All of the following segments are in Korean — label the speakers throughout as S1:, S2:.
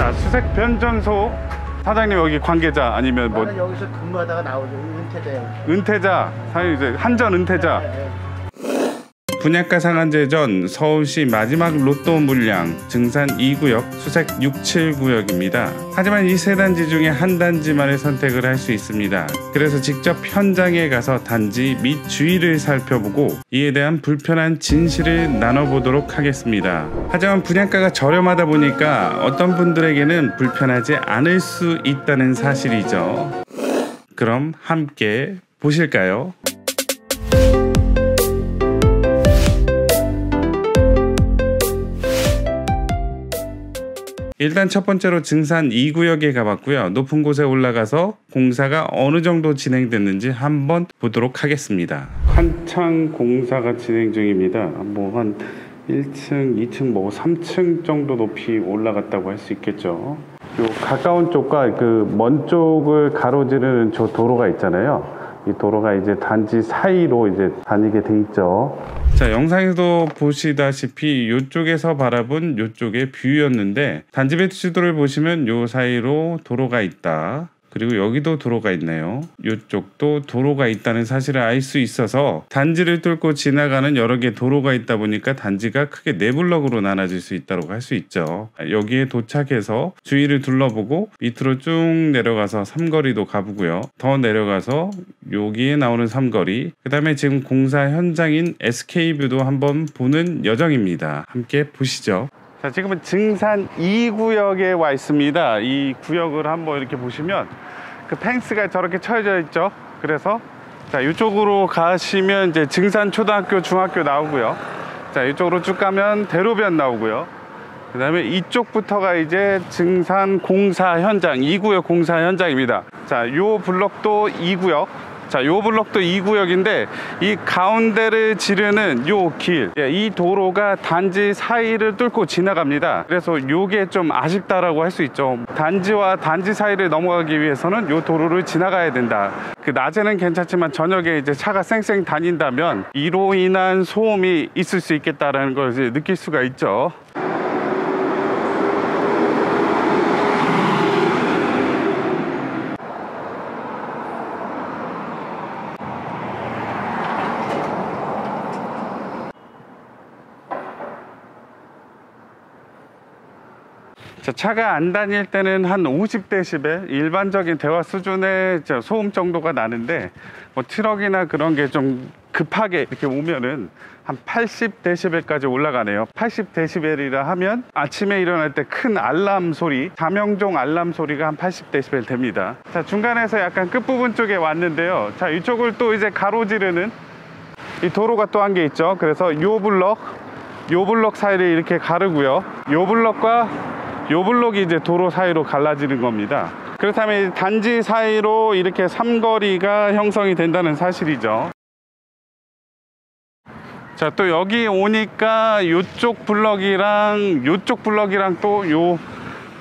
S1: 자, 수색 변전소 사장님 여기 관계자 아니면 뭐
S2: 나는 여기서 근무하다가 나오죠. 은퇴자예요.
S1: 은퇴자 사장님 이제 한전 은퇴자.
S2: 네.
S1: 분양가 상한제 전 서울시 마지막 로또 물량 증산 2구역 수색 67구역입니다. 하지만 이 세 단지 중에 한 단지만을 선택을 할 수 있습니다. 그래서 직접 현장에 가서 단지 및 주위를 살펴보고 이에 대한 불편한 진실을 나눠보도록 하겠습니다. 하지만 분양가가 저렴하다 보니까 어떤 분들에게는 불편하지 않을 수 있다는 사실이죠. 그럼 함께 보실까요? 일단 첫 번째로 증산 2구역에 가봤고요. 높은 곳에 올라가서 공사가 어느 정도 진행됐는지 한번 보도록 하겠습니다. 한창 공사가 진행 중입니다. 뭐 한 1층, 2층, 뭐 3층 정도 높이 올라갔다고 할 수 있겠죠. 요 가까운 쪽과 그 먼 쪽을 가로지르는 저 도로가 있잖아요. 이 도로가 이제 단지 사이로 이제 다니게 돼 있죠. 자, 영상에도 보시다시피 이쪽에서 바라본 이쪽의 뷰였는데 단지 배치도를 보시면 요 사이로 도로가 있다. 그리고 여기도 도로가 있네요. 이쪽도 도로가 있다는 사실을 알 수 있어서 단지를 뚫고 지나가는 여러 개의 도로가 있다 보니까 단지가 크게 네 블럭으로 나눠질 수 있다고 할 수 있죠. 여기에 도착해서 주위를 둘러보고 밑으로 쭉 내려가서 삼거리도 가보고요. 더 내려가서 여기에 나오는 삼거리, 그 다음에 지금 공사 현장인 SK뷰도 한번 보는 여정입니다. 함께 보시죠. 자, 지금은 증산 2구역에 와 있습니다. 이 구역을 한번 이렇게 보시면 그 펜스가 저렇게 쳐져 있죠. 그래서 자, 이쪽으로 가시면 이제 증산 초등학교, 중학교 나오고요. 자, 이쪽으로 쭉 가면 대로변 나오고요. 그 다음에 이쪽부터가 이제 증산 공사 현장, 2구역 공사 현장입니다. 자, 요 블럭도 2구역. 자, 요 블럭도 2구역인데 이 가운데를 지르는 요 길, 이 도로가 단지 사이를 뚫고 지나갑니다. 그래서 요게 좀 아쉽다라고 할 수 있죠. 단지와 단지 사이를 넘어가기 위해서는 요 도로를 지나가야 된다. 그 낮에는 괜찮지만 저녁에 이제 차가 쌩쌩 다닌다면 이로 인한 소음이 있을 수 있겠다라는 걸 이제 느낄 수가 있죠. 자, 차가 안 다닐 때는 한 50데시벨 일반적인 대화 수준의 소음 정도가 나는데 뭐 트럭이나 그런 게 좀 급하게 이렇게 오면은 한 80데시벨까지 올라가네요. 80데시벨이라 하면 아침에 일어날 때 큰 알람 소리, 자명종 알람 소리가 한 80데시벨 됩니다. 자, 중간에서 약간 끝부분 쪽에 왔는데요. 자, 이쪽을 또 이제 가로지르는 이 도로가 또 한 개 있죠. 그래서 요 블럭 사이를 이렇게 가르고요. 요 블럭과 요 블록이 이제 도로 사이로 갈라지는 겁니다. 그렇다면 단지 사이로 이렇게 삼거리가 형성이 된다는 사실이죠. 자, 또 여기 오니까 요쪽 블럭이랑 또 요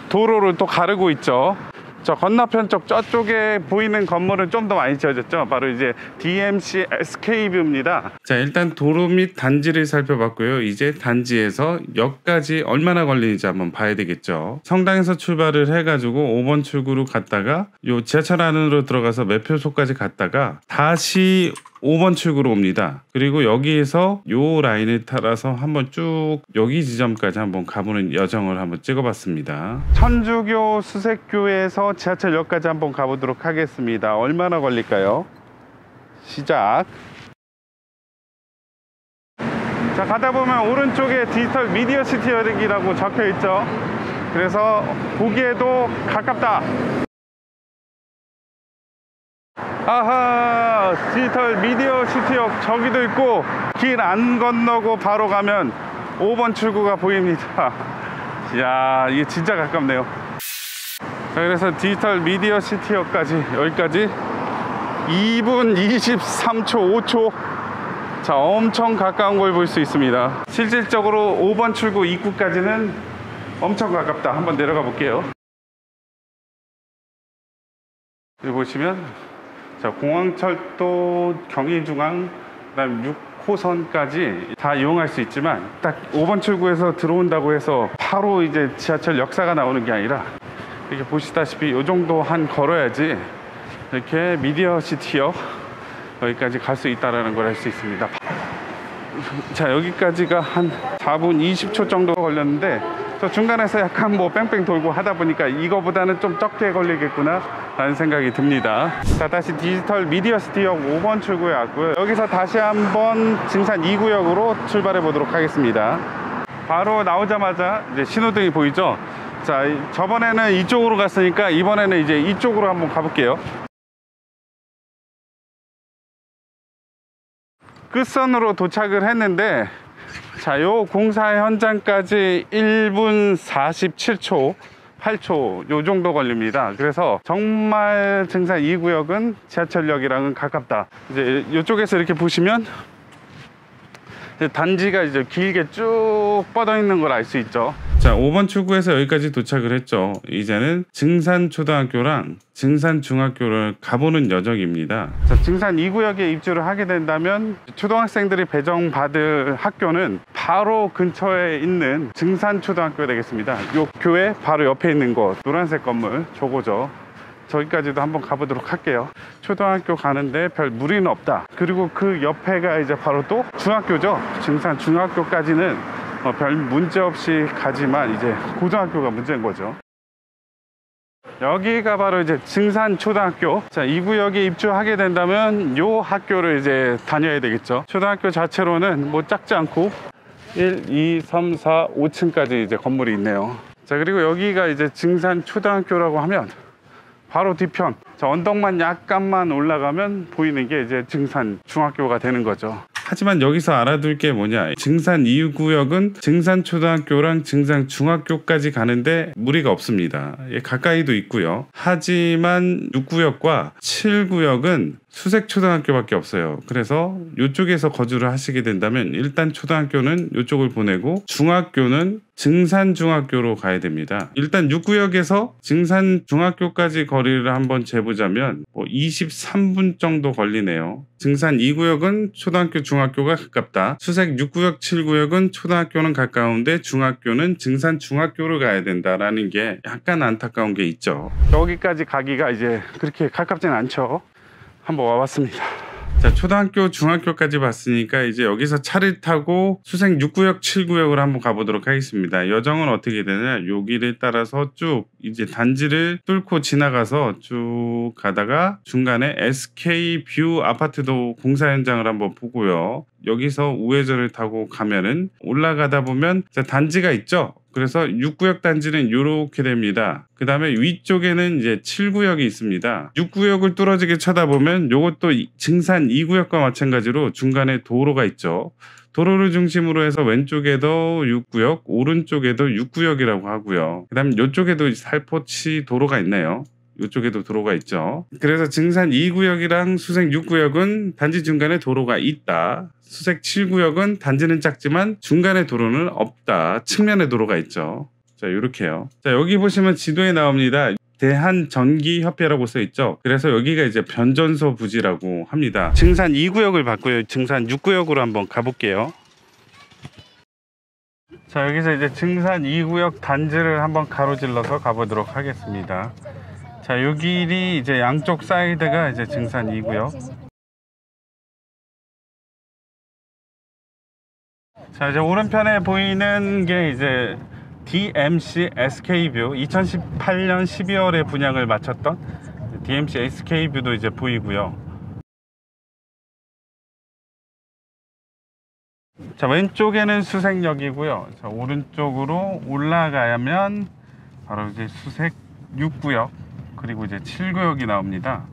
S1: 도로를 또 가르고 있죠. 저 건너편 쪽 저쪽에 보이는 건물은 좀 더 많이 지어졌죠. 바로 이제 DMC SK뷰입니다. 자, 일단 도로 및 단지를 살펴봤고요. 이제 단지에서 역까지 얼마나 걸리는지 한번 봐야 되겠죠. 성당에서 출발을 해가지고 5번 출구로 갔다가 요 지하철 안으로 들어가서 매표소까지 갔다가 다시 5번 출구로 옵니다. 그리고 여기에서 요 라인을 따라서 한번 쭉 여기 지점까지 한번 가보는 여정을 한번 찍어봤습니다. 천주교 수색교에서 지하철역까지 한번 가보도록 하겠습니다. 얼마나 걸릴까요? 시작. 자, 가다 보면 오른쪽에 디지털 미디어 시티역이라고 적혀 있죠. 그래서 보기에도 가깝다. 아하, 디지털 미디어 시티역 저기도 있고 길 안 건너고 바로 가면 5번 출구가 보입니다. 이야, 이게 진짜 가깝네요. 자, 그래서 디지털 미디어 시티역까지 여기까지 2분 23초 5초. 자, 엄청 가까운 걸 볼 수 있습니다. 실질적으로 5번 출구 입구까지는 엄청 가깝다. 한번 내려가 볼게요. 여기 보시면 자, 공항철도, 경의중앙, 그 다음 호선까지 다 이용할 수 있지만 딱 5번 출구에서 들어온다고 해서 바로 이제 지하철 역사가 나오는 게 아니라 이렇게 보시다시피 이 정도 한 걸어야지 이렇게 미디어시티역 여기까지 갈 수 있다는 걸 알 수 있습니다. 자, 여기까지가 한 4분 20초 정도 걸렸는데 저 중간에서 약간 뭐 뺑뺑 돌고 하다 보니까 이거보다는 좀 적게 걸리겠구나 라는 생각이 듭니다. 자, 다시 디지털 미디어시티역 5번 출구에 왔고요. 여기서 다시 한번 증산 2구역으로 출발해 보도록 하겠습니다. 바로 나오자마자 이제 신호등이 보이죠? 자, 저번에는 이쪽으로 갔으니까 이번에는 이제 이쪽으로 한번 가볼게요. 끝선으로 도착을 했는데, 자, 요 공사 현장까지 1분 47초 8초 요 정도 걸립니다. 그래서 정말 증산 2구역은 지하철역이랑은 가깝다. 이제 이쪽에서 이렇게 보시면 이제 단지가 이제 길게 쭉 뻗어 있는 걸 알 수 있죠. 자, 5번 출구에서 여기까지 도착을 했죠. 이제는 증산초등학교랑 증산중학교를 가보는 여정입니다. 자, 증산 2구역에 입주를 하게 된다면 초등학생들이 배정받을 학교는 바로 근처에 있는 증산초등학교가 되겠습니다. 이 교회 바로 옆에 있는 곳, 노란색 건물, 저거죠. 저기까지도 한번 가보도록 할게요. 초등학교 가는데 별 무리는 없다. 그리고 그 옆에가 이제 바로 또 중학교죠. 증산 중학교까지는 별 문제 없이 가지만 이제 고등학교가 문제인 거죠. 여기가 바로 이제 증산 초등학교. 자, 이 구역에 입주하게 된다면 요 학교를 이제 다녀야 되겠죠. 초등학교 자체로는 뭐 작지 않고 1, 2, 3, 4, 5층까지 이제 건물이 있네요. 자, 그리고 여기가 이제 증산 초등학교라고 하면 바로 뒤편, 저 언덕만 약간만 올라가면 보이는 게 이제 증산 중학교가 되는 거죠. 하지만 여기서 알아둘 게 뭐냐, 증산 2구역은 증산초등학교랑 증산중학교까지 가는데 무리가 없습니다. 예, 가까이도 있고요. 하지만 6구역과 7구역은 수색초등학교밖에 없어요. 그래서 이쪽에서 거주를 하시게 된다면 일단 초등학교는 이쪽을 보내고 중학교는 증산중학교로 가야 됩니다. 일단 6구역에서 증산중학교까지 거리를 한번 재보자면 23분 정도 걸리네요. 증산 2구역은 초등학교 중학교가 가깝다. 수색 6구역 7구역은 초등학교는 가까운데 중학교는 증산중학교로 가야 된다라는 게 약간 안타까운 게 있죠. 여기까지 가기가 이제 그렇게 가깝진 않죠. 한번 와봤습니다. 자, 초등학교 중학교까지 봤으니까 이제 여기서 차를 타고 수색 6구역 7구역으로 한번 가보도록 하겠습니다. 여정은 어떻게 되냐, 여기를 따라서 쭉 이제 단지를 뚫고 지나가서 쭉 가다가 중간에 SK뷰 아파트도 공사 현장을 한번 보고요. 여기서 우회전을 타고 가면은 올라가다 보면 단지가 있죠. 그래서 6구역 단지는 이렇게 됩니다. 그 다음에 위쪽에는 이제 7구역이 있습니다. 6구역을 뚫어지게 쳐다보면 이것도 증산 2구역과 마찬가지로 중간에 도로가 있죠. 도로를 중심으로 해서 왼쪽에도 6구역, 오른쪽에도 6구역이라고 하고요. 그 다음에 이쪽에도 살포치 도로가 있네요. 이쪽에도 도로가 있죠. 그래서 증산 2구역이랑 수색 6구역은 단지 중간에 도로가 있다. 수색 7구역은 단지는 작지만 중간에 도로는 없다. 측면에 도로가 있죠. 자, 이렇게요. 자, 여기 보시면 지도에 나옵니다. 대한전기협회라고 써 있죠. 그래서 여기가 이제 변전소 부지라고 합니다. 증산 2구역을 봤고요. 증산 6구역으로 한번 가볼게요. 자, 여기서 이제 증산 2구역 단지를 한번 가로질러서 가보도록 하겠습니다. 자, 요 길이 이제 양쪽 사이드가 이제 증산 2구역. 자, 이제 오른편에 보이는 게 이제 DMC SK뷰 2018년 12월에 분양을 마쳤던 DMC SK뷰도 이제 보이고요. 자, 왼쪽에는 수색역이고요. 자, 오른쪽으로 올라가면 바로 이제 수색 6구역 그리고 이제 7구역이 나옵니다.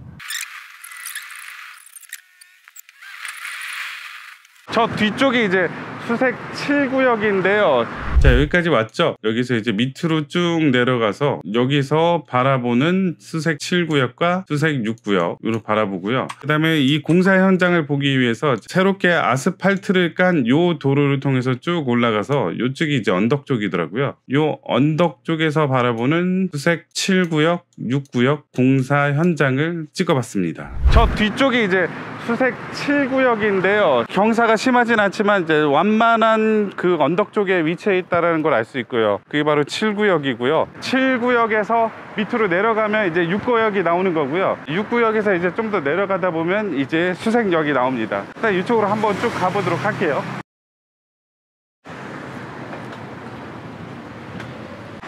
S1: 저 뒤쪽이 이제 수색 7구역인데요. 자, 여기까지 왔죠? 여기서 이제 밑으로 쭉 내려가서 여기서 바라보는 수색 7구역과 수색 6구역으로 바라보고요. 그 다음에 이 공사 현장을 보기 위해서 새롭게 아스팔트를 깐 요 도로를 통해서 쭉 올라가서 요쪽이 이제 언덕 쪽이더라고요. 요 언덕 쪽에서 바라보는 수색 7구역, 6구역 공사 현장을 찍어봤습니다. 저 뒤쪽이 이제 수색 7구역인데요. 경사가 심하진 않지만 이제 완만한 그 언덕 쪽에 위치해 있다는 걸 알 수 있고요. 그게 바로 7구역이고요. 7구역에서 밑으로 내려가면 이제 6구역이 나오는 거고요. 6구역에서 이제 좀 더 내려가다 보면 이제 수색역이 나옵니다. 일단 이쪽으로 한번 쭉 가보도록 할게요.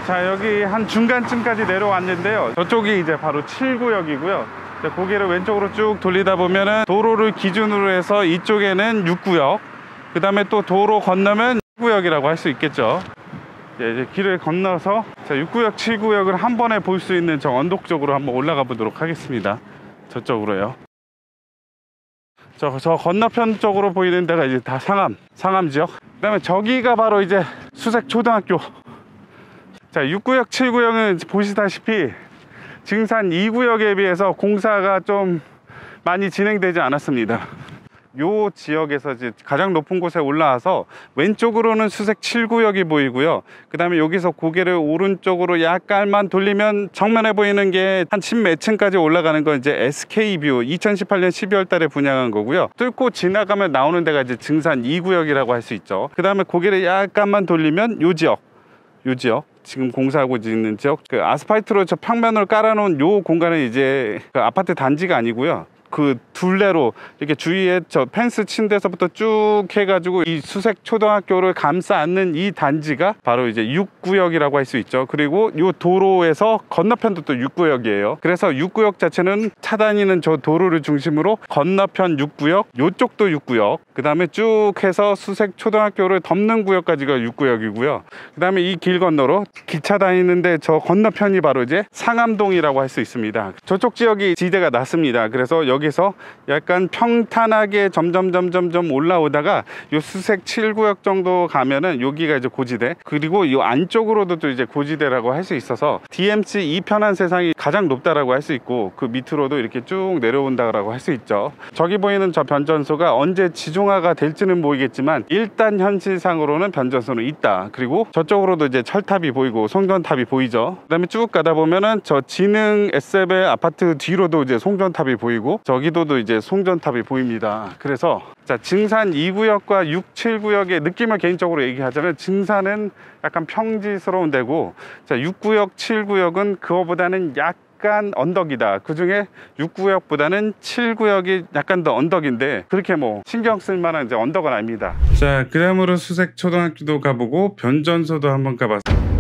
S1: 자, 여기 한 중간쯤까지 내려왔는데요. 저쪽이 이제 바로 7구역이고요. 고개를 왼쪽으로 쭉 돌리다 보면은 도로를 기준으로 해서 이쪽에는 6구역, 그 다음에 또 도로 건너면 7구역이라고 할 수 있겠죠. 이제 길을 건너서 6구역, 7구역을 한 번에 볼 수 있는 저 언덕 쪽으로 한번 올라가 보도록 하겠습니다. 저쪽으로요. 저 건너편 쪽으로 보이는 데가 이제 다 상암 지역. 그 다음에 저기가 바로 이제 수색 초등학교. 자, 6구역, 7구역은 보시다시피 증산 2구역에 비해서 공사가 좀 많이 진행되지 않았습니다. 요 지역에서 이제 가장 높은 곳에 올라와서 왼쪽으로는 수색 7구역이 보이고요. 그 다음에 여기서 고개를 오른쪽으로 약간만 돌리면 정면에 보이는 게 한 10몇 층까지 올라가는 건 이제 SK뷰 2018년 12월 달에 분양한 거고요. 뚫고 지나가면 나오는 데가 이제 증산 2구역이라고 할 수 있죠. 그 다음에 고개를 약간만 돌리면 요 지역 지금 공사하고 있는 지역, 그 아스팔트로 저 평면을 깔아놓은 요 공간은 이제 그 아파트 단지가 아니고요. 그 둘레로 이렇게 주위에 저 펜스 친 데서부터 쭉 해가지고 이 수색 초등학교를 감싸 안는 이 단지가 바로 이제 6구역이라고 할 수 있죠. 그리고 이 도로에서 건너편도 또 6구역이에요. 그래서 6구역 자체는 차 다니는 저 도로를 중심으로 건너편 6구역, 요쪽도 6구역, 그 다음에 쭉 해서 수색 초등학교를 덮는 구역까지가 6구역이고요. 그 다음에 이 길 건너로 기차 다니는데 저 건너편이 바로 이제 상암동이라고 할 수 있습니다. 저쪽 지역이 지대가 낮습니다. 그래서 여기서 약간 평탄하게 점점 올라오다가 요 수색 7구역 정도 가면은 여기가 이제 고지대, 그리고 이 안쪽으로도 또 이제 고지대라고 할 수 있어서 DMC 이편한 세상이 가장 높다라고 할 수 있고, 그 밑으로도 이렇게 쭉 내려온다라고 할 수 있죠. 저기 보이는 저 변전소가 언제 지중화가 될지는 모르겠지만 일단 현실상으로는 변전소는 있다. 그리고 저쪽으로도 이제 철탑이 보이고 송전탑이 보이죠. 그 다음에 쭉 가다 보면은 저 진흥 S의 아파트 뒤로도 이제 송전탑이 보이고 저기도도 이제 송전탑이 보입니다. 그래서 자, 증산 2구역과 6, 7구역의 느낌을 개인적으로 얘기하자면 증산은 약간 평지스러운 데고, 자, 6구역, 7구역은 그거보다는 약간 언덕이다. 그 중에 6구역보다는 7구역이 약간 더 언덕인데 그렇게 뭐 신경 쓸 만한 이제 언덕은 아닙니다. 자, 그 다음으로 수색 초등학교도 가보고 변전소도 한번 가봤습니다.